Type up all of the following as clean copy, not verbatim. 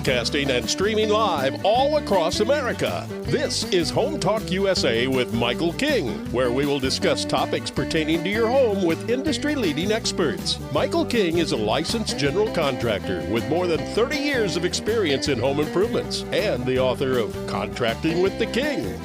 broadcasting and streaming live all across America. This is Home Talk USA with Michael King, where we will discuss topics pertaining to your home with industry-leading experts. Michael King is a licensed general contractor with more than 30 years of experience in home improvements and the author of Contracting with the King.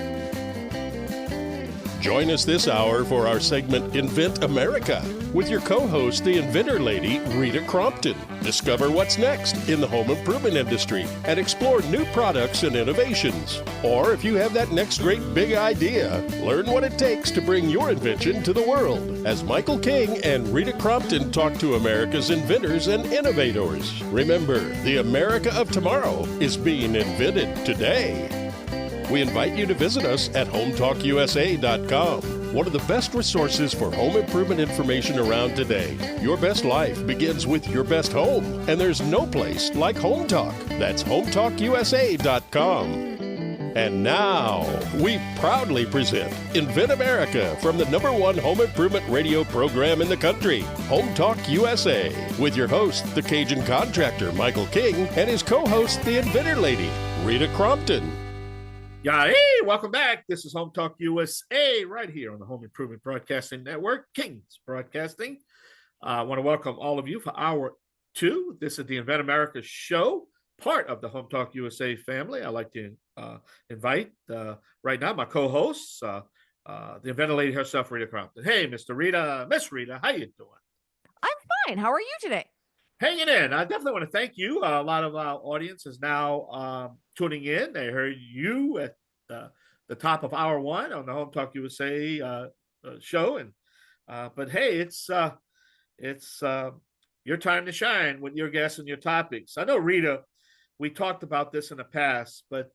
Join us this hour for our segment Invent America with your co-host, the Inventor lady, Rita Crompton. Discover what's next in the home improvement industry and explore new products and innovations. Or if you have that next great big idea, learn what it takes to bring your invention to the world. As Michael King and Rita Crompton talk to America's inventors and innovators. Remember, the America of tomorrow is being invented today. We invite you to visit us at HometalkUSA.com, one of the best resources for home improvement information around today. Your best life begins with your best home, and there's no place like Home Talk. That's HometalkUSA.com. And now, we proudly present Invent America from the #1 home improvement radio program in the country, Home Talk USA, with your host, the Cajun contractor, Michael King, and his co-host, the Inventor lady, Rita Crompton. Yeah, hey, welcome back. This is Home Talk USA right here on the Home Improvement Broadcasting Network, King's Broadcasting. I want to welcome all of you for Hour 2. This is the Invent America show, part of the Home Talk USA family. I'd like to invite right now my co-hosts, the Inventor lady herself, Rita Crompton. Hey, Miss Rita, how you doing? I'm fine. How are you today? Hanging in. I definitely want to thank you. A lot of our audience is now tuning in. They heard you at the top of Hour 1 on the Home Talk USA show, and but hey, it's your time to shine with your guests and your topics. I know, Rita, we talked about this in the past, but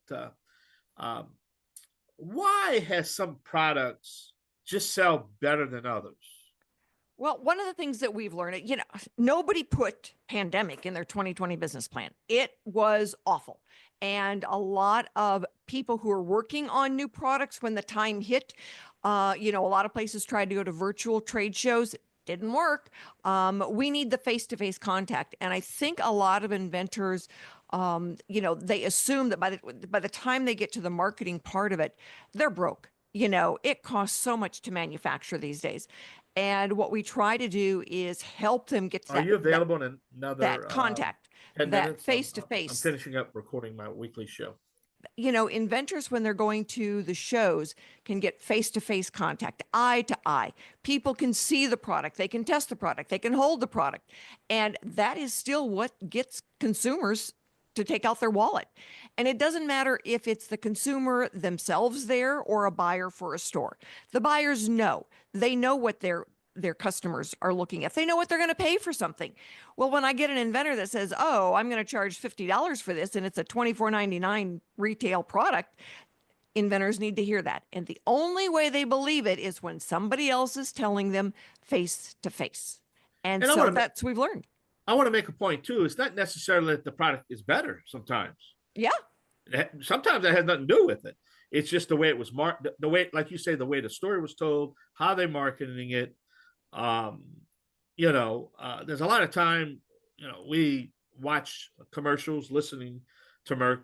why has some products just sell better than others? Well, one of the things that we've learned, nobody put pandemic in their 2020 business plan. It was awful. And a lot of people who are working on new products when the time hit, a lot of places tried to go to virtual trade shows. It didn't work. We need the face-to-face contact. And I think a lot of inventors, they assume that by the time they get to the marketing part of it, they're broke. It costs so much to manufacture these days. And what we try to do is help them get to Are you available in another that contact, 10 that minutes? face-to-face. I'm finishing up recording my weekly show. Inventors, when they're going to the shows, can get face-to-face contact, eye to eye. People can see the product. They can test the product. They can hold the product. And that is still what gets consumers to take out their wallet. And it doesn't matter if it's the consumer themselves there or a buyer for a store. The buyers know. They know what their customers are looking at. They know what they're going to pay for something. Well, when I get an inventor that says, oh, I'm going to charge $50 for this, and it's a $24.99 retail product, inventors need to hear that. And the only way they believe it is when somebody else is telling them face to face. And so that's what we've learned. I want to make a point too. It's not necessarily that the product is better sometimes. Yeah. Sometimes that has nothing to do with it. It's just the way it was marketed, the way, like you say, the way the story was told, how they're marketing it. There's a lot of time, we watch commercials, listening to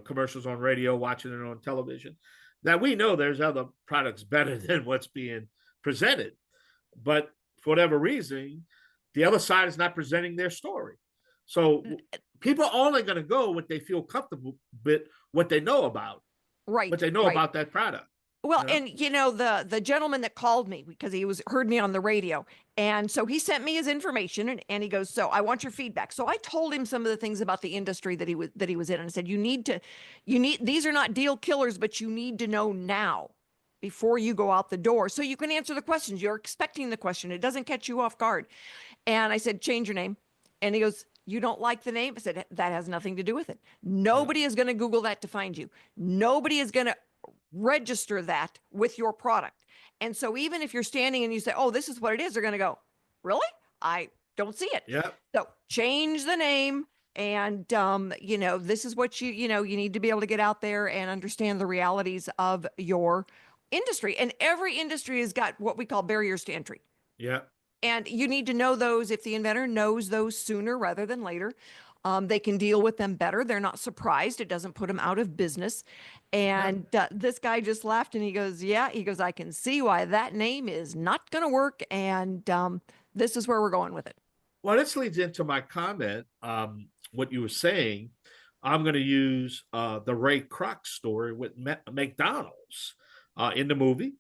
commercials on radio, watching it on television, that we know there's other products better than what's being presented. But for whatever reason, the other side is not presenting their story. So people are only going to go what they feel comfortable with, what they know about. Right. What they know about that product. Well, and the gentleman that called me because he heard me on the radio. And so he sent me his information and he goes, so I want your feedback. So I told him some of the things about the industry that he was in, and I said, these are not deal killers, but you need to know now before you go out the door so you can answer the questions. You're expecting the question. It doesn't catch you off guard. And I said, change your name. And he goes, you don't like the name? I said, that has nothing to do with it. Nobody is going to Google that to find you. Nobody is going to register that with your product. And so even if you're standing and you say, oh, this is what it is, they're going to go, really? I don't see it. Yeah. So change the name. And, this is what you need to be able to get out there and understand the realities of your industry. And every industry has got what we call barriers to entry. Yeah. And you need to know those if the inventor knows those sooner rather than later. They can deal with them better. They're not surprised. It doesn't put them out of business. And this guy just laughed and he goes, yeah, he goes, I can see why that name is not going to work. And this is where we're going with it. Well, this leads into my comment. What you were saying, I'm going to use the Ray Kroc story with McDonald's in the movie.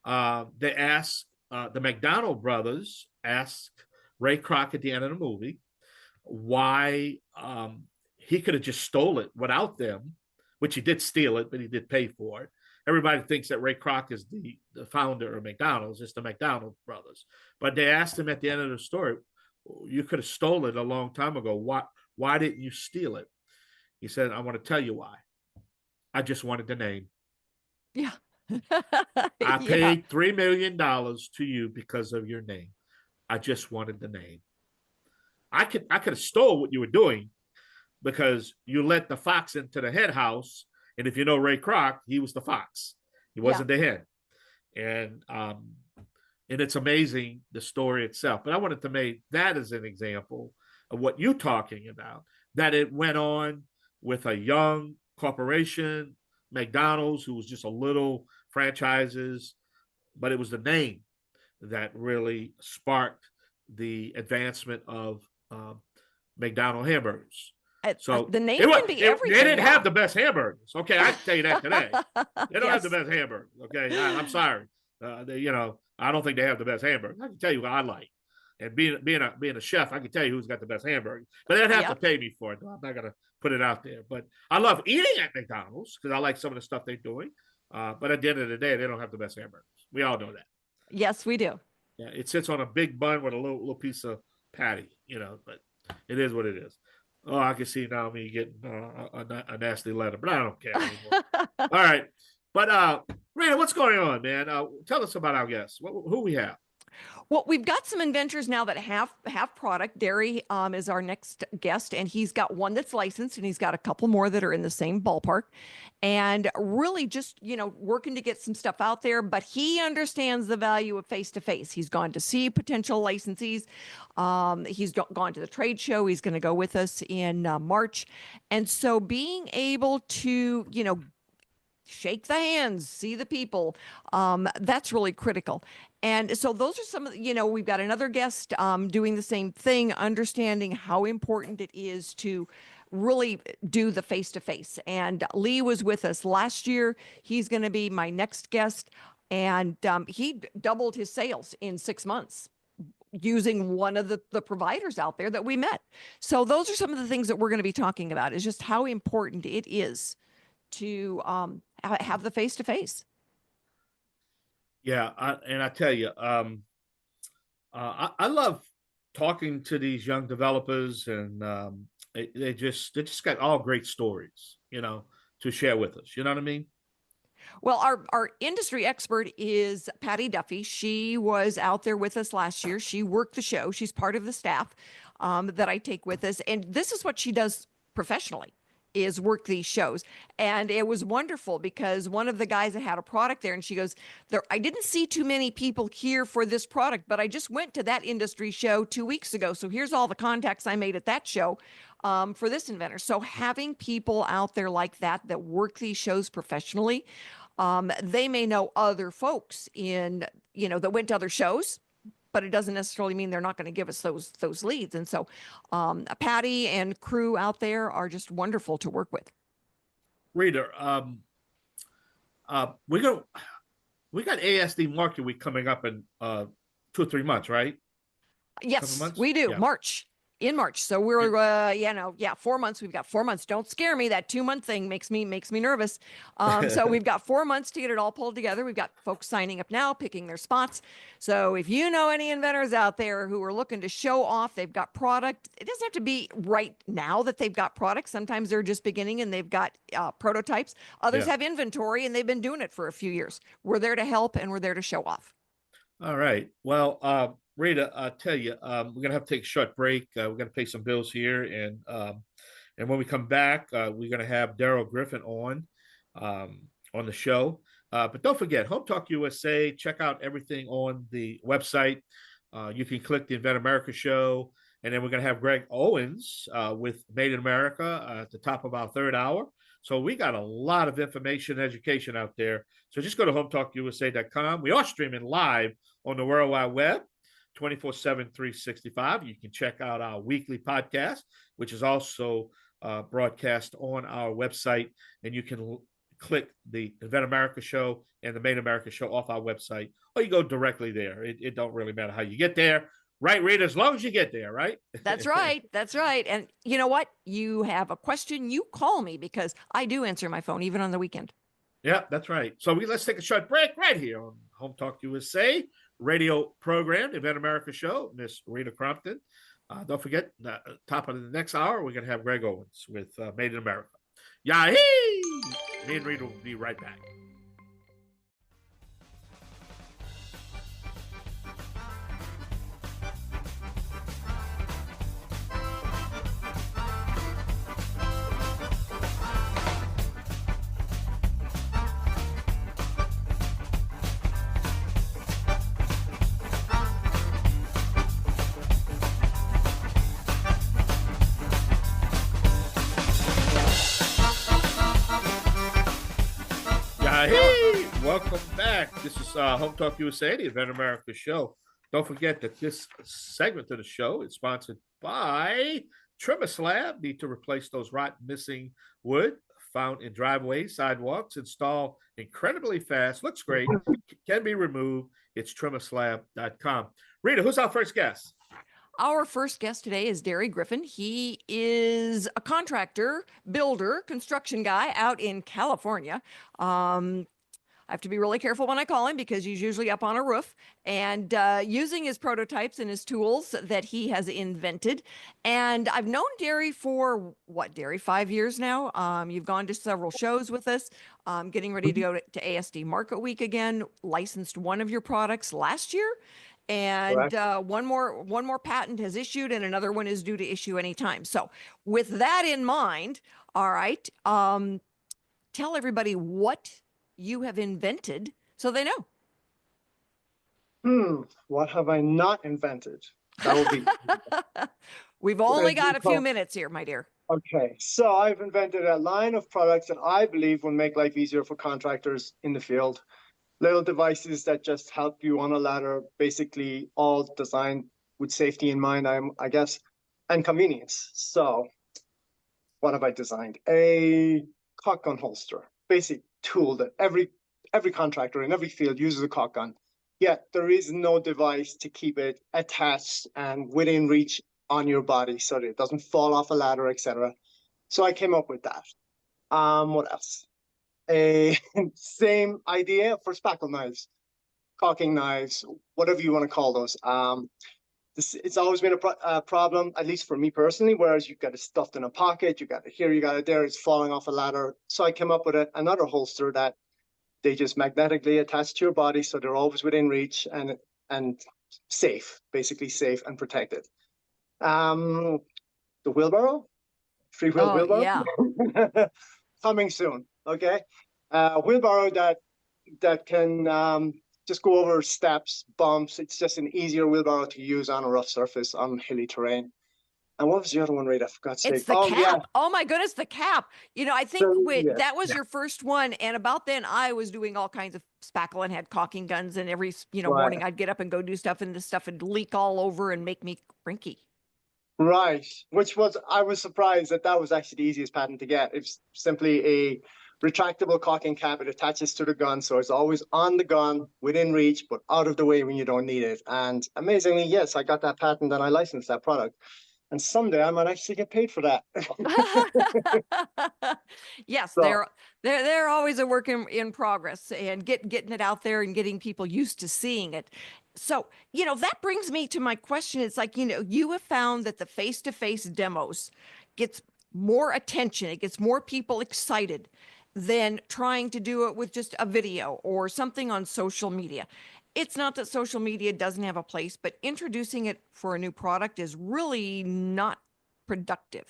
They asked the McDonald brothers asked Ray Kroc at the end of the movie why he could have just stole it without them, which he did steal it, but he did pay for it. Everybody thinks that Ray Kroc is the founder of McDonald's. It's the McDonald brothers. But they asked him at the end of the story, you could have stolen it a long time ago. Why didn't you steal it? He said, I want to tell you why. I just wanted the name. Yeah. I paid $3 million to you because of your name. I just wanted the name. I could have stole what you were doing because you let the fox into the hen house. And if you know Ray Kroc, he was the fox. He wasn't the hen. And it's amazing, the story itself. But I wanted to make that as an example of what you're talking about, that it went on with a young corporation, McDonald's, who was just a little franchises, but it was the name that really sparked the advancement of McDonald hamburgers. So the name can be everything. They didn't have the best hamburgers. Okay, I can tell you that today. They don't have the best hamburgers. Okay, I'm sorry. I don't think they have the best hamburgers. I can tell you what I like. And being a chef, I can tell you who's got the best hamburgers. But they'd have to pay me for it. I'm not gonna put it out there. But I love eating at McDonald's because I like some of the stuff they're doing. But at the end of the day, they don't have the best hamburgers. We all know that. Yes, we do. Yeah, it sits on a big bun with a little piece of patty, but it is what it is. Oh, I can see now me getting a nasty letter, but I don't care anymore. All right. But Rita, what's going on, man? Tell us about our guests. Who we have? Well, we've got some inventors now that have product. Derry is our next guest, and he's got one that's licensed, and he's got a couple more that are in the same ballpark, and really just working to get some stuff out there. But he understands the value of face-to-face. He's gone to see potential licensees. He's gone to the trade show. He's going to go with us in March, and so being able to shake the hands, see the people, that's really critical. And so those are some of we've got another guest doing the same thing, understanding how important it is to really do the face-to-face. And Lee was with us last year. He's going to be my next guest. And he doubled his sales in 6 months using one of the providers out there that we met. So those are some of the things that we're going to be talking about, is just how important it is to have the face-to-face. Yeah, I tell you, I love talking to these young developers, and they just got all great stories, to share with us. You know what I mean? Well, our industry expert is Patty Duffy. She was out there with us last year. She worked the show. She's part of the staff that I take with us, and this is what she does professionally, is work these shows. And it was wonderful because one of the guys that had a product there, and she goes, I didn't see too many people here for this product, but I just went to that industry show 2 weeks ago. So here's all the contacts I made at that show for this inventor. So having people out there like that work these shows professionally, they may know other folks that went to other shows, but it doesn't necessarily mean they're not going to give us those leads. And so Patty and crew out there are just wonderful to work with. Rita, we got ASD Market Week coming up in 2 or 3 months, right? Yes, we do. Yeah. In March. So we're 4 months. We've got 4 months. Don't scare me. That 2-month thing makes me nervous. So we've got 4 months to get it all pulled together. We've got folks signing up now, picking their spots. So if you know any inventors out there who are looking to show off, they've got product. It doesn't have to be right now that they've got products. Sometimes they're just beginning and they've got prototypes. Others have inventory and they've been doing it for a few years. We're there to help and we're there to show off. All right. Well, Rita, I'll tell you, we're going to have to take a short break. We're going to pay some bills here. And when we come back, we're going to have Daryl Griffin on the show. But don't forget, Home Talk USA, check out everything on the website. You can click the Invent America show And then we're going to have Greg Owens with Made in America at the top of our third hour. So we got a lot of information and education out there. So just go to hometalkusa.com. We are streaming live on the World Wide Web, 24/7, 365. You can check out our weekly podcast, which is also broadcast on our website. And you can click the Invent America show and the Made in America show off our website, or you go directly there. It don't really matter how you get there. Right, Rita, as long as you get there, right? That's right. That's right. And you know what? You have a question, you call me, because I do answer my phone even on the weekend. Yeah, that's right. So let's take a short break right here on Home Talk USA radio program, Invent America show, Miss Rita Crompton. Don't forget, top of the next hour, we're going to have Greg Owens with Made in America. Yahee! Me and Rita will be right back. Hey, welcome back. This is Home Talk USA, the Invent America show. Don't forget that this segment of the show is sponsored by Trimmer Slab. Need to replace those rotten missing wood found in driveways, sidewalks, install incredibly fast, looks great, can be removed. It's trimmerslab.com. Rita, who's our first guest? Our first guest today is Derry Griffin. He is a contractor, builder, construction guy out in California. I have to be really careful when I call him because he's usually up on a roof and using his prototypes and his tools that he has invented. And I've known Derry for, Derry, 5 years now. You've gone to several shows with us, getting ready to go to ASD Market Week again, licensed one of your products last year. And one more patent has issued and another one is due to issue anytime. So with that in mind, all right, tell everybody what you have invented so they know. What have I not invented? That would be. We've only got a few minutes here, my dear. Okay, so I've invented a line of products that I believe will make life easier for contractors in the field. Little devices that just help you on a ladder, basically all designed with safety in mind, I guess, and convenience. So what have I designed? A caulk gun holster, basic tool that every contractor in every field uses a caulk gun. Yet there is no device to keep it attached and within reach on your body so that it doesn't fall off a ladder, etc. So I came up with that. What else? A same idea for spackle knives, caulking knives, whatever you want to call those. It's always been a problem, at least for me personally, whereas you've got it stuffed in a pocket, you got it here, you got it there, it's falling off a ladder. So I came up with another holster that they just magnetically attach to your body so they're always within reach and safe, basically safe and protected. The wheelbarrow, free-wheel wheelbarrow. Yeah. Coming soon. Okay, wheelbarrow that can just go over steps, bumps. It's just an easier wheelbarrow to use on a rough surface on hilly terrain. And what was the other one, Rita? I forgot to say. It's the cap. Yeah. Oh my goodness, the cap. You know, I think that was your first one. And about then I was doing all kinds of spackle and had caulking guns, and every morning I'd get up and go do stuff, and the stuff would leak all over and make me cranky. Right, I was surprised that was actually the easiest patent to get. It's simply a retractable caulking cap. It attaches to the gun, so it's always on the gun, within reach, but out of the way when you don't need it. And amazingly, yes, I got that patent and I licensed that product. And someday I might actually get paid for that. Yes, so, they're always a work in progress, and getting it out there and getting people used to seeing it. So, that brings me to my question. It's like, you have found that the face-to-face demos gets more attention. It gets more people excited than trying to do it with just a video or something on social media. It's not that social media doesn't have a place, but introducing it for a new product is really not productive.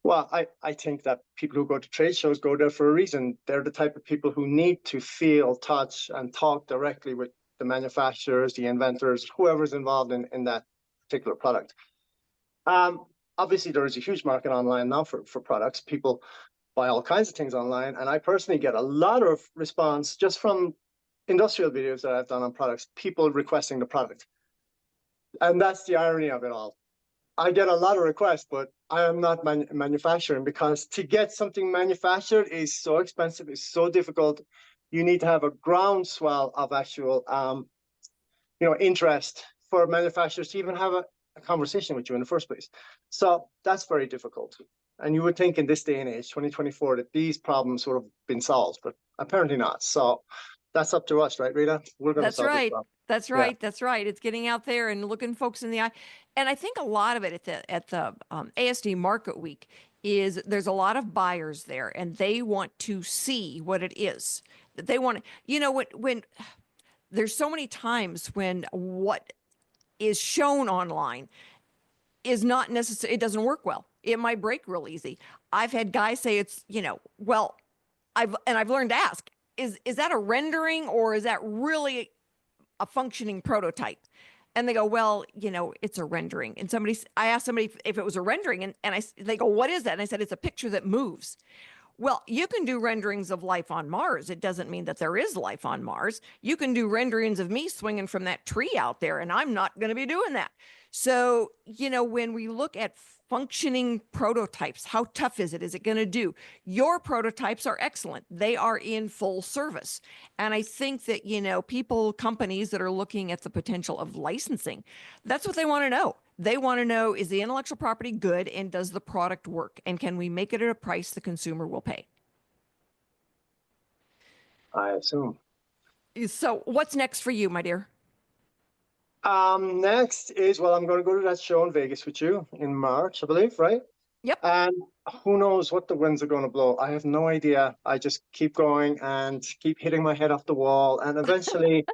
Well, I think that people who go to trade shows go there for a reason. They're the type of people who need to feel, touch, and talk directly with the manufacturers, the inventors, whoever's involved in that particular product. Obviously, there is a huge market online now for products. People buy all kinds of things online, and I personally get a lot of response just from industrial videos that I've done on products, people requesting the product. And that's the irony of it all. I get a lot of requests, but I am not manufacturing, because to get something manufactured is so expensive, it's so difficult. You need to have a groundswell of actual interest for manufacturers to even have a conversation with you in the first place. So that's very difficult. And you would think in this day and age, 2024, that these problems would have been solved, but apparently not. So that's up to us, right, Rita? We're going to solve this problem. That's right. That's right. It's getting out there and looking folks in the eye. And I think a lot of it at the ASD Market Week is there's a lot of buyers there, and they want to see what it is. They want to, when there's so many times when what is shown online is not necessary, it doesn't work well. It might break real easy. I've had guys say it's, well, I've learned to ask, is that a rendering, or is that really a functioning prototype? And they go, well, it's a rendering. And I asked somebody if it was a rendering, and they go, what is that? And I said, it's a picture that moves. Well, you can do renderings of life on Mars. It doesn't mean that there is life on Mars. You can do renderings of me swinging from that tree out there, and I'm not going to be doing that. So, when we look at functioning prototypes, how tough is it? Is it going to do? Your prototypes are excellent. They are in full service. And I think that, companies that are looking at the potential of licensing, that's what they want to know. They want to know, is the intellectual property good, and does the product work? And can we make it at a price the consumer will pay? I assume. So what's next for you, my dear? Next is, I'm going to go to that show in Vegas with you in March, I believe, right? Yep. And who knows what the winds are going to blow. I have no idea. I just keep going and keep hitting my head off the wall, and eventually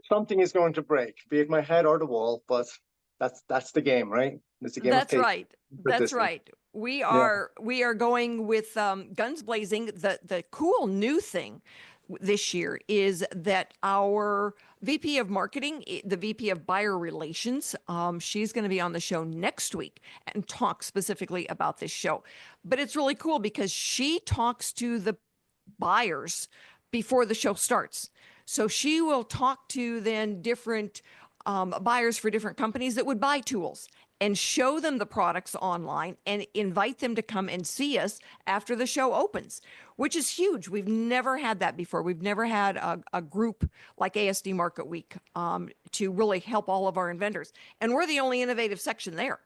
something is going to break, be it my head or the wall, but that's the game, right? It's a game of patience. Right. That's right. We are going with guns blazing. The cool new thing this year is that our VP of marketing, the VP of buyer relations, she's going to be on the show next week and talk specifically about this show. But it's really cool because she talks to the buyers before the show starts. So she will talk to then different buyers for different companies that would buy tools and show them the products online and invite them to come and see us after the show opens, which is huge. We've never had that before. We've never had a group like ASD Market Week to really help all of our inventors. And we're the only innovative section there,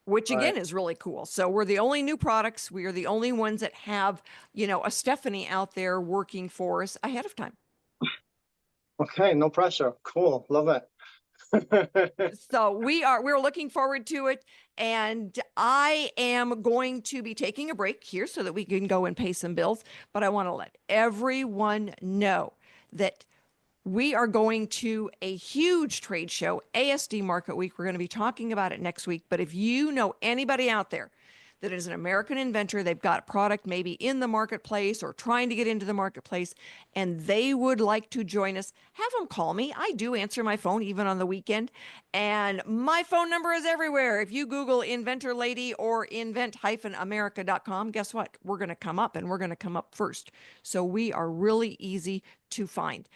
which again is really cool. So we're the only new products. We are the only ones that have, a Stephanie out there working for us ahead of time. Okay, no pressure. Cool. Love it. So we're looking forward to it. And I am going to be taking a break here so that we can go and pay some bills. But I want to let everyone know that we are going to a huge trade show, ASD Market Week. We're going to be talking about it next week. But if you know anybody out there that is an American inventor, they've got a product maybe in the marketplace or trying to get into the marketplace, and they would like to join us, have them call me. I do answer my phone even on the weekend, and my phone number is everywhere. If you Google Inventor Lady or invent-america.com, guess what? We're going to come up, and we're going to come up first. So we are really easy to find.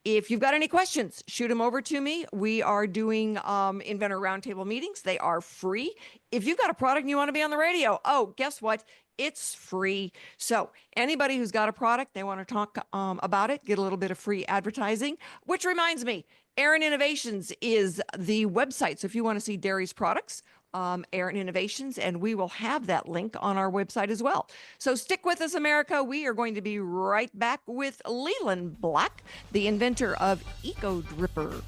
If you've got any questions, shoot them over to me. We are doing Inventor Roundtable meetings. They are free. If you've got a product and you want to be on the radio, guess what? It's free. So anybody who's got a product, they want to talk about it, get a little bit of free advertising, which reminds me, Aaron Innovations is the website. So if you want to see Derry's products, Aaron Innovations, and we will have that link on our website as well. So stick with us, America. We are going to be right back with Leland Black, the inventor of Eco Dripper.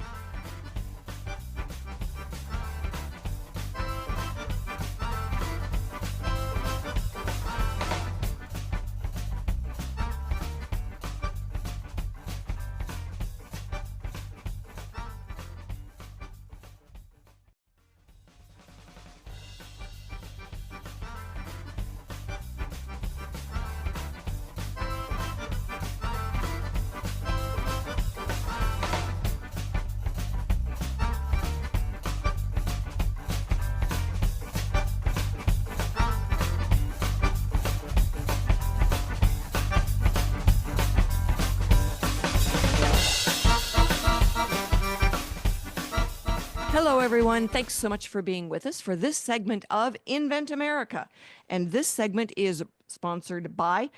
Hello, everyone. Thanks so much for being with us for this segment of Invent America. And this segment is sponsored by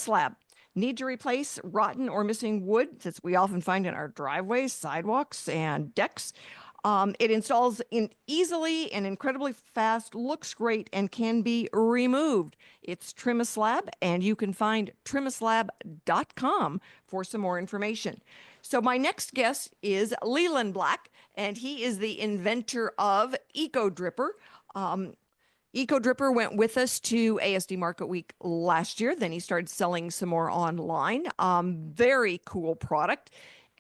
Lab. Need to replace rotten or missing wood that we often find in our driveways, sidewalks, and decks? It installs easily and incredibly fast, looks great, and can be removed. It's Lab, and you can find trimislab.com for some more information. So my next guest is Leland Black, and he is the inventor of Eco Dripper. Eco Dripper went with us to ASD Market Week last year. Then he started selling some more online. Very cool product.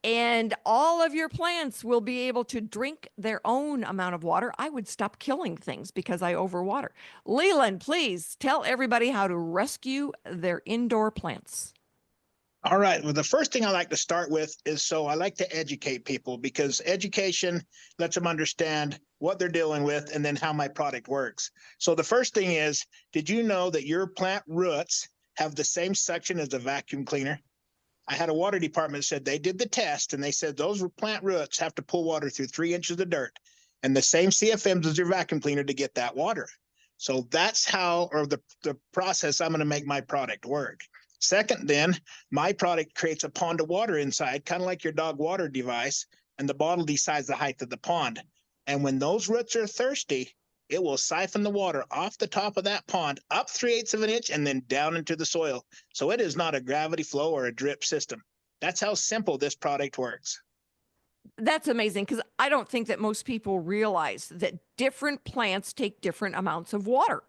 And all of your plants will be able to drink their own amount of water. I would stop killing things because I overwater. Leland, please tell everybody how to rescue their indoor plants. All right. Well, the first thing I like to start with is I like to educate people, because education lets them understand what they're dealing with and then how my product works. So the first thing is, did you know that your plant roots have the same suction as a vacuum cleaner? I had a water department said they did the test, and they said those plant roots have to pull water through 3 inches of dirt and the same CFMs as your vacuum cleaner to get that water. So that's how, or the process I'm going to make my product work. Second, then, my product creates a pond of water inside, kind of like your dog water device, and the bottle decides the height of the pond. And when those roots are thirsty, it will siphon the water off the top of that pond, up 3/8 of an inch, and then down into the soil. So it is not a gravity flow or a drip system. That's how simple this product works. That's amazing, because I don't think that most people realize that different plants take different amounts of water.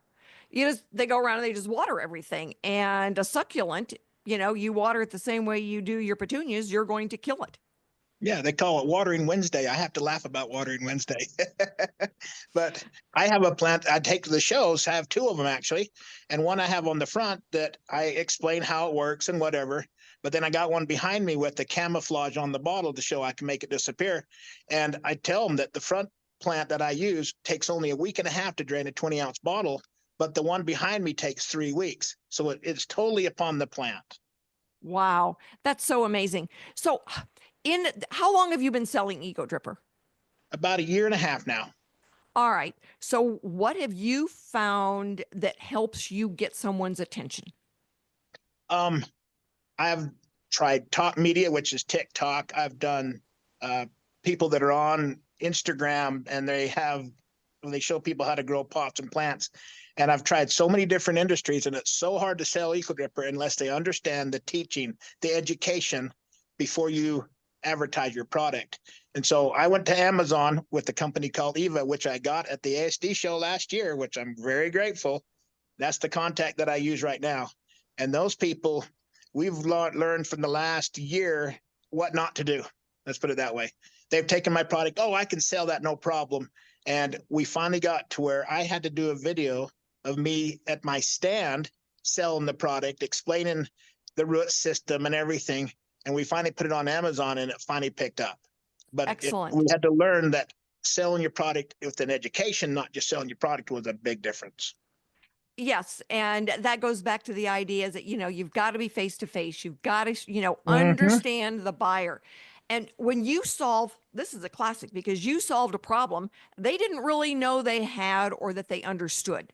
They go around and they just water everything. And a succulent, you water it the same way you do your petunias, you're going to kill it. Yeah, they call it Watering Wednesday. I have to laugh about Watering Wednesday. But I have a plant I take to the shows. I have 2 of them, actually. And one I have on the front that I explain how it works and whatever. But then I got one behind me with the camouflage on the bottle to show I can make it disappear. And I tell them that the front plant that I use takes only a week and a half to drain a 20-ounce bottle, but the one behind me takes 3 weeks. So it's totally upon the plant. Wow, that's so amazing. So how long have you been selling Eco Dripper? About 1.5 years now. All right. So what have you found that helps you get someone's attention? I've tried talk media, which is TikTok. I've done people that are on Instagram, and they show people how to grow pots and plants. And I've tried so many different industries, and it's so hard to sell Eco Dripper unless they understand the teaching, the education before you advertise your product. And so I went to Amazon with a company called Eva, which I got at the ASD show last year, which I'm very grateful. That's the contact that I use right now. And those people, we've learned from the last year what not to do. Let's put it that way. They've taken my product. Oh, I can sell that, no problem. And we finally got to where I had to do a video of me at my stand selling the product, explaining the root system and everything. And we finally put it on Amazon, and it finally picked up. But excellent. We had to learn that selling your product with an education, not just selling your product, was a big difference. Yes. And that goes back to the idea that, you've got to be face to face. You've got to, understand the buyer. And when you this is a classic, because you solved a problem they didn't really know they had or that they understood.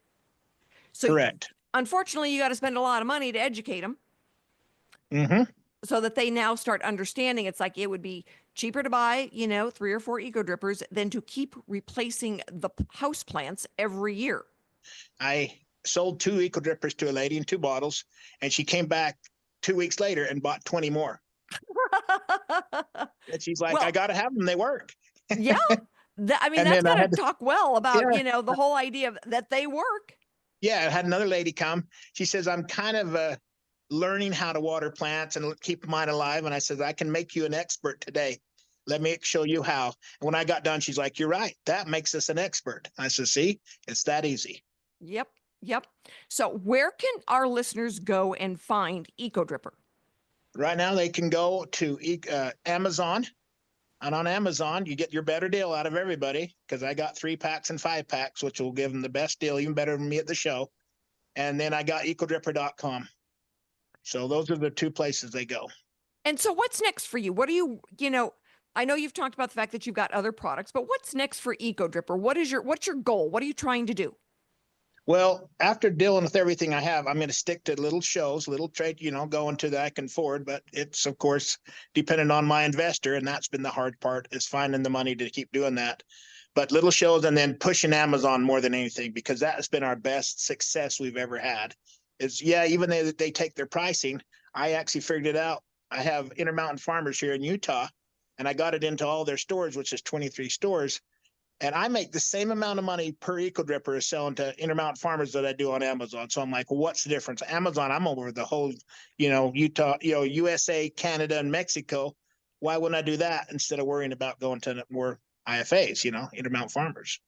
So correct. Unfortunately, you got to spend a lot of money to educate them. Mm-hmm. So that they now start understanding. It's like it would be cheaper to buy, 3 or 4 Eco Drippers than to keep replacing the house plants every year. I sold 2 Eco Drippers to a lady in 2 bottles, and she came back 2 weeks later and bought 20 more. And she's like, I got to have them. They work. Yeah. That's got to talk well about, the whole idea that they work. Yeah. I had another lady come. She says, I'm kind of learning how to water plants and keep mine alive. And I said, I can make you an expert today. Let me show you how. And when I got done, she's like, you're right. That makes us an expert. I said, see, it's that easy. Yep. So where can our listeners go and find Eco Dripper? Right now, they can go to Amazon. And on Amazon, you get your better deal out of everybody, because I got 3-packs and 5-packs, which will give them the best deal, even better than me at the show. And then I got ecodripper.com. So those are the 2 places they go. And so what's next for you? What do you, I know you've talked about the fact that you've got other products, but what's next for Eco Dripper? What's your goal? What are you trying to do? Well, after dealing with everything I have, I'm going to stick to little shows, little trade, going to that I can afford. But it's, of course, dependent on my investor. And that's been the hard part, is finding the money to keep doing that. But little shows, and then pushing Amazon more than anything, because that has been our best success we've ever had. Even though they take their pricing, I actually figured it out. I have Intermountain Farmers here in Utah, and I got it into all their stores, which is 23 stores. And I make the same amount of money per Eco Dripper as selling to Intermountain Farmers that I do on Amazon. So I'm like, well, what's the difference? Amazon, I'm over the whole, Utah, USA, Canada, and Mexico. Why wouldn't I do that instead of worrying about going to more IFAs, Intermountain Farmers?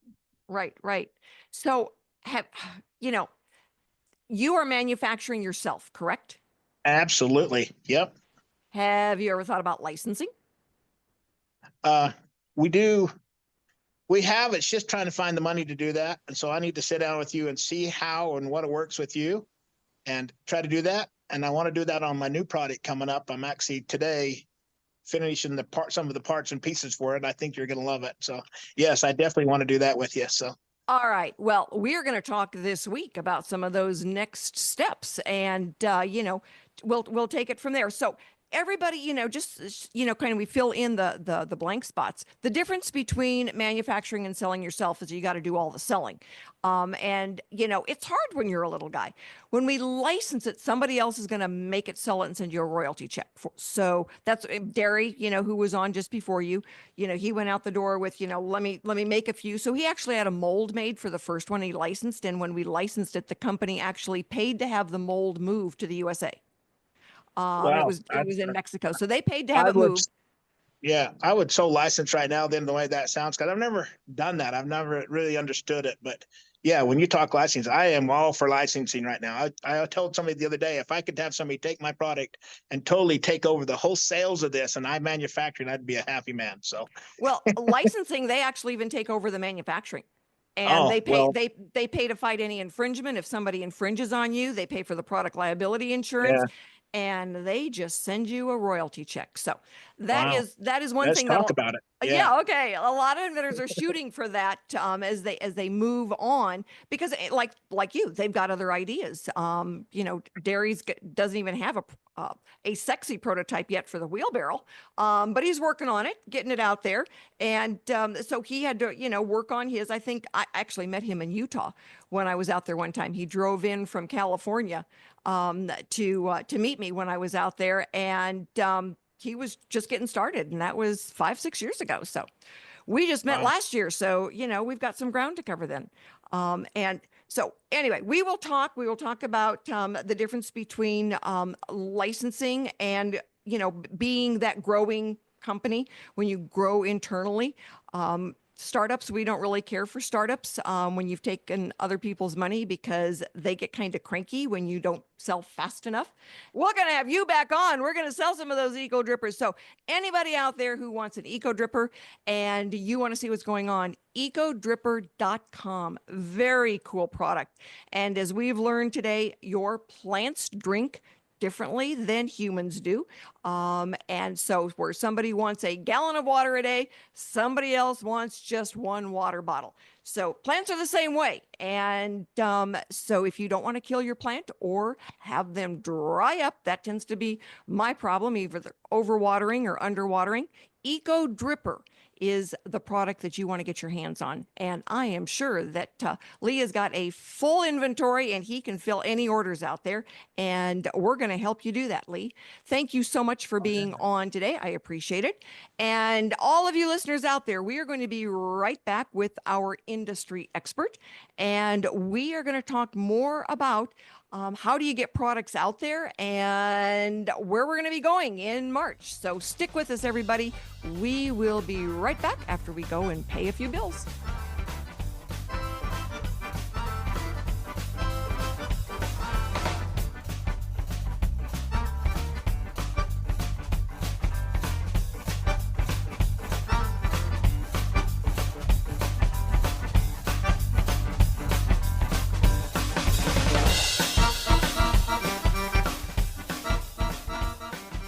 Right. So you are manufacturing yourself, correct? Absolutely. Yep. Have you ever thought about licensing? We do. We have. It's just trying to find the money to do that. And so I need to sit down with you and see how and what it works with you and try to do that. And I want to do that on my new product coming up. I'm actually today finishing some of the parts and pieces for it. I think you're going to love it. So yes, I definitely want to do that with you. So. All right. Well, we're going to talk this week about some of those next steps, and we'll take it from there. So everybody, kind of we fill in the blank spots. The difference between manufacturing and selling yourself is you got to do all the selling. And it's hard when you're a little guy. When we license it, somebody else is going to make it, sell it, and send you a royalty check. So that's Derry, who was on just before you. He went out the door with, let me make a few. So he actually had a mold made for the first one he licensed. And when we licensed it, the company actually paid to have the mold moved to the USA. Wow. It was in Mexico. So they paid to have it moved. Yeah, I would so license right now then the way that sounds, because I've never done that. I've never really understood it. But yeah, when you talk licensing, I am all for licensing right now. I told somebody the other day, if I could have somebody take my product and totally take over the whole sales of this and I manufacture it, I'd be a happy man. So well, licensing, they actually even take over the manufacturing. And they pay to fight any infringement. If somebody infringes on you, they pay for the product liability insurance. Yeah. And they just send you a royalty check. So that is one Let's thing. Let's talk about it. Yeah. Okay. A lot of inventors are shooting for that as they move on, because like you, they've got other ideas. Derry's doesn't even have a sexy prototype yet for the wheelbarrow, but he's working on it, getting it out there. And so he had to work on his. I think I actually met him in Utah when I was out there one time. He drove in from California to meet me when I was out there, and he was just getting started, and that was 5-6 years ago. So we just met last year. So, we've got some ground to cover then. And so anyway, we will talk about the difference between licensing and, being that growing company when you grow internally. Startups, we don't really care for startups when you've taken other people's money, because they get kind of cranky when you don't sell fast enough. We're going to have you back on. We're going to sell some of those Eco Drippers. So anybody out there who wants an Eco Dripper and you want to see what's going on, ecodripper.com. Very cool product. And as we've learned today, your plants drink differently than humans do. And so where somebody wants a gallon of water a day, somebody else wants just one water bottle. So plants are the same way. And so if you don't want to kill your plant or have them dry up, that tends to be my problem, either overwatering or underwatering. Eco Dripper is the product that you want to get your hands on. And I am sure that Lee has got a full inventory and he can fill any orders out there. And we're going to help you do that, Lee. Thank you so much for being on today. I appreciate it. And all of you listeners out there, we are going to be right back with our industry expert. And we are going to talk more about how do you get products out there and where we're going to be going in March. So stick with us, everybody. We will be right back after we go and pay a few bills.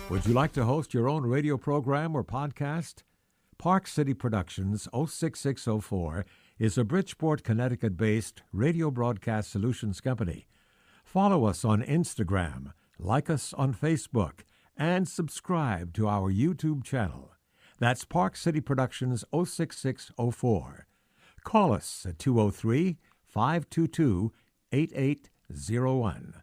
Would you like to host your own radio program or podcast? Park City Productions 06604 is a Bridgeport, Connecticut-based radio broadcast solutions company. Follow us on Instagram, like us on Facebook, and subscribe to our YouTube channel. That's Park City Productions 06604. Call us at 203-522-8801.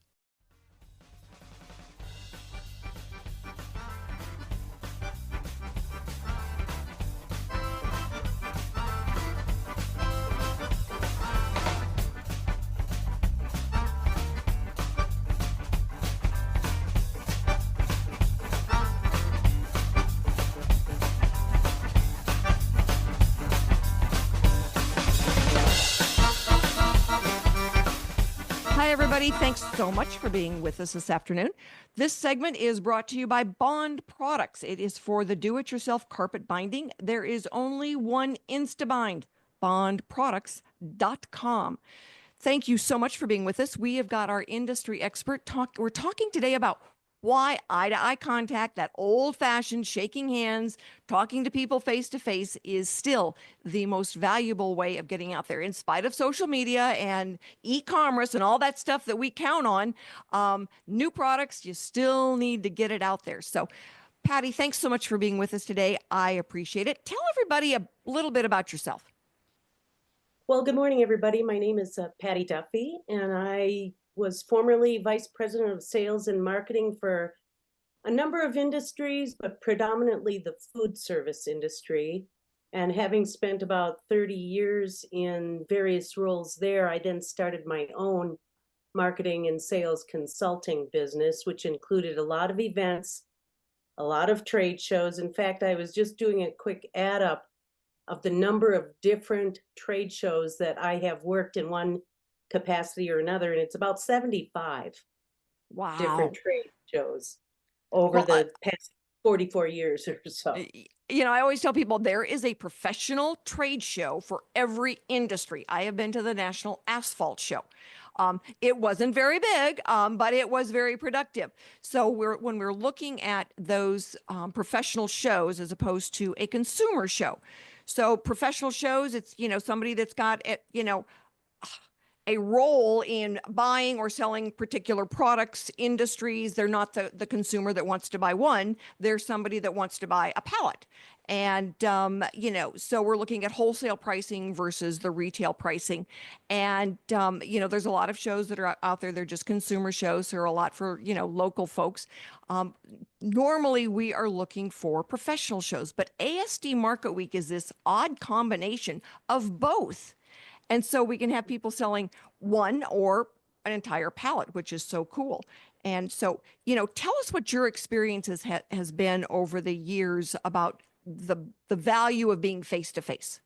Hi, everybody. Thanks so much for being with us this afternoon. This segment is brought to you by Bond Products. It is for the do-it-yourself carpet binding. There is only one InstaBind, bondproducts.com. Thank you so much for being with us. We have got our industry expert talk. We're talking today about why eye-to-eye contact, that old-fashioned shaking hands, talking to people face-to-face, is still the most valuable way of getting out there. In spite of social media and e-commerce and all that stuff that we count on, new products, you still need to get it out there. So, Patty, thanks so much for being with us today. I appreciate it. Tell everybody a little bit about yourself. Well, good morning, everybody. My name is Patty Duffy, and I was formerly Vice President of Sales and Marketing for a number of industries, but predominantly the food service industry. And having spent about 30 years in various roles there, I then started my own marketing and sales consulting business, which included a lot of events, a lot of trade shows. In fact, I was just doing a quick add up of the number of different trade shows that I have worked in one capacity or another, and it's about 75 different trade shows over the past 44 years or so. You know, I always tell people there is a professional trade show for every industry. I have been to the National Asphalt Show. It wasn't very big, but it was very productive. So when we're looking at those professional shows as opposed to a consumer show. So professional shows, it's, you know, somebody that's got, a role in buying or selling particular products, industries. They're not the consumer that wants to buy one. They're somebody that wants to buy a pallet. And, so we're looking at wholesale pricing versus the retail pricing. And, there's a lot of shows that are out there. They're just consumer shows. There are a lot for, local folks. Normally we are looking for professional shows, but ASD Market Week is this odd combination of both. And so we can have people selling one or an entire pallet, which is so cool. And so, tell us what your experience has been over the years about the value of being face-to-face.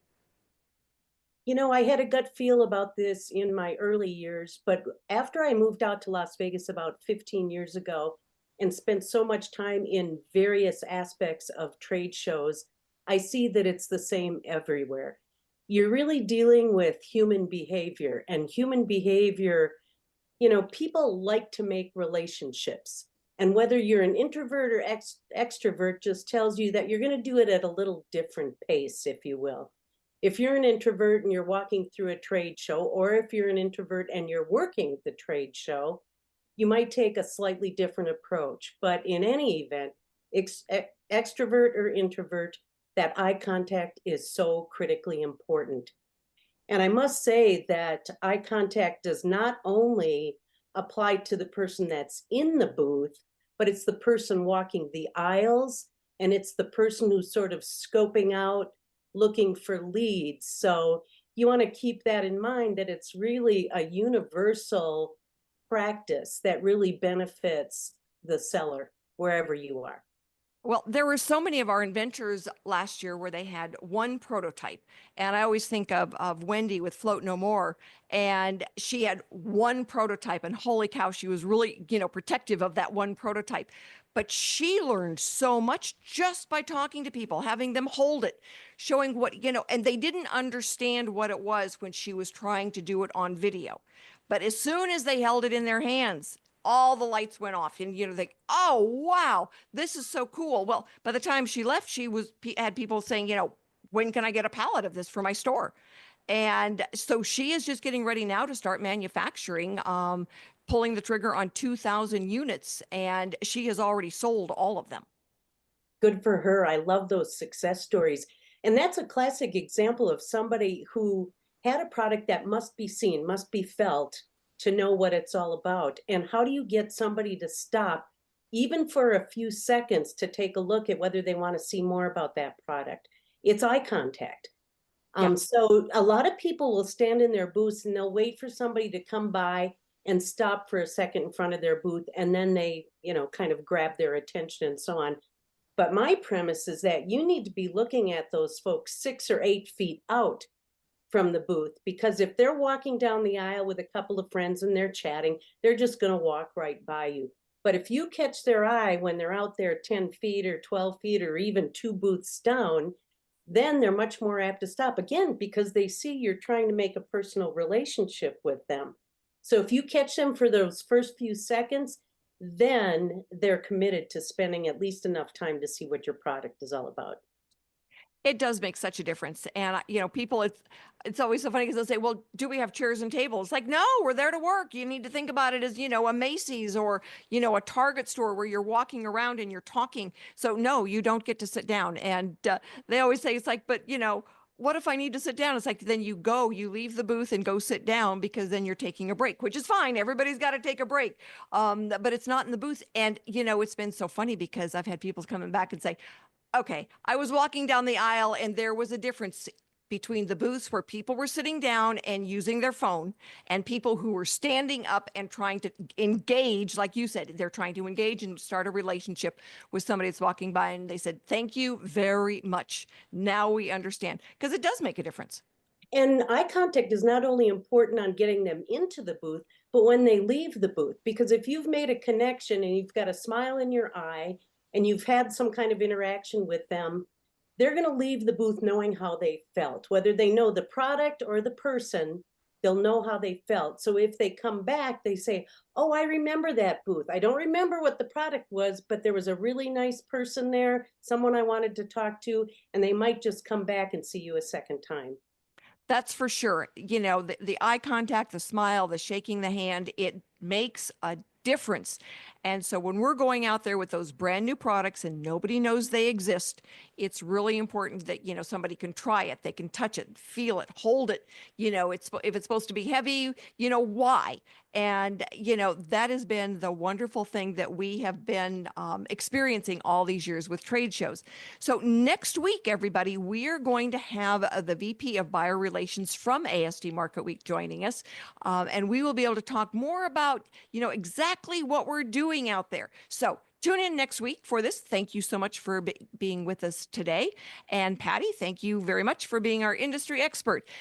I had a gut feel about this in my early years, but after I moved out to Las Vegas about 15 years ago and spent so much time in various aspects of trade shows, I see that it's the same everywhere. You're really dealing with human behavior, and human behavior, people like to make relationships. And whether you're an introvert or extrovert just tells you that you're going to do it at a little different pace, if you will. If you're an introvert and you're walking through a trade show, or if you're an introvert and you're working the trade show, you might take a slightly different approach. But in any event, extrovert or introvert, that eye contact is so critically important. And I must say that eye contact does not only apply to the person that's in the booth, but it's the person walking the aisles, and it's the person who's sort of scoping out, looking for leads. So you want to keep that in mind, that it's really a universal practice that really benefits the seller wherever you are. Well, there were so many of our inventors last year where they had one prototype. And I always think of Wendy with Float No More. And she had one prototype, and holy cow, she was really, protective of that one prototype. But she learned so much just by talking to people, having them hold it, showing what, and they didn't understand what it was when she was trying to do it on video. But as soon as they held it in their hands, all the lights went off, and think, oh wow, this is so cool. Well, by the time she left, she had people saying, when can I get a pallet of this for my store? And so she is just getting ready now to start manufacturing, pulling the trigger on 2,000 units, and she has already sold all of them. Good for her. I love those success stories. And that's a classic example of somebody who had a product that must be seen, must be felt to know what it's all about. And how do you get somebody to stop, even for a few seconds, to take a look at whether they want to see more about that product? It's eye contact. Yeah. So a lot of people will stand in their booths and they'll wait for somebody to come by and stop for a second in front of their booth, and then they, kind of grab their attention and so on. But my premise is that you need to be looking at those folks 6 or 8 feet out from the booth, because if they're walking down the aisle with a couple of friends and they're chatting, they're just going to walk right by you. But if you catch their eye when they're out there 10 feet or 12 feet or even 2 booths down, then they're much more apt to stop, again, because they see you're trying to make a personal relationship with them. So if you catch them for those first few seconds, then they're committed to spending at least enough time to see what your product is all about. It does make such a difference. And, people, it's always so funny because they'll say, well, do we have chairs and tables? Like, no, we're there to work. You need to think about it as, a Macy's or, a Target store where you're walking around and you're talking. So no, you don't get to sit down. And they always say, it's like, but, what if I need to sit down? It's like, then you leave the booth and go sit down, because then you're taking a break, which is fine. Everybody's got to take a break. But it's not in the booth. And, it's been so funny because I've had people coming back and say, okay, I was walking down the aisle and there was a difference between the booths where people were sitting down and using their phone and people who were standing up and trying to engage. Like you said, they're trying to engage and start a relationship with somebody that's walking by, and they said, thank you very much. Now we understand, because it does make a difference. And eye contact is not only important on getting them into the booth, but when they leave the booth, because if you've made a connection and you've got a smile in your eye and you've had some kind of interaction with them, they're going to leave the booth knowing how they felt. Whether they know the product or the person, they'll know how they felt. So if they come back, they say, oh, I remember that booth. I don't remember what the product was, but there was a really nice person there, someone I wanted to talk to, and they might just come back and see you a second time. That's for sure. The eye contact, the smile, the shaking the hand, it makes a difference. And so when we're going out there with those brand new products and nobody knows they exist, it's really important that, somebody can try it. They can touch it, feel it, hold it. If it's supposed to be heavy, why? And, that has been the wonderful thing that we have been experiencing all these years with trade shows. So next week, everybody, we are going to have the VP of Buyer Relations from ASD Market Week joining us. And we will be able to talk more about, exactly what we're doing out there. So tune in next week for this. Thank you so much for being with us today. And Patty, thank you very much for being our industry expert.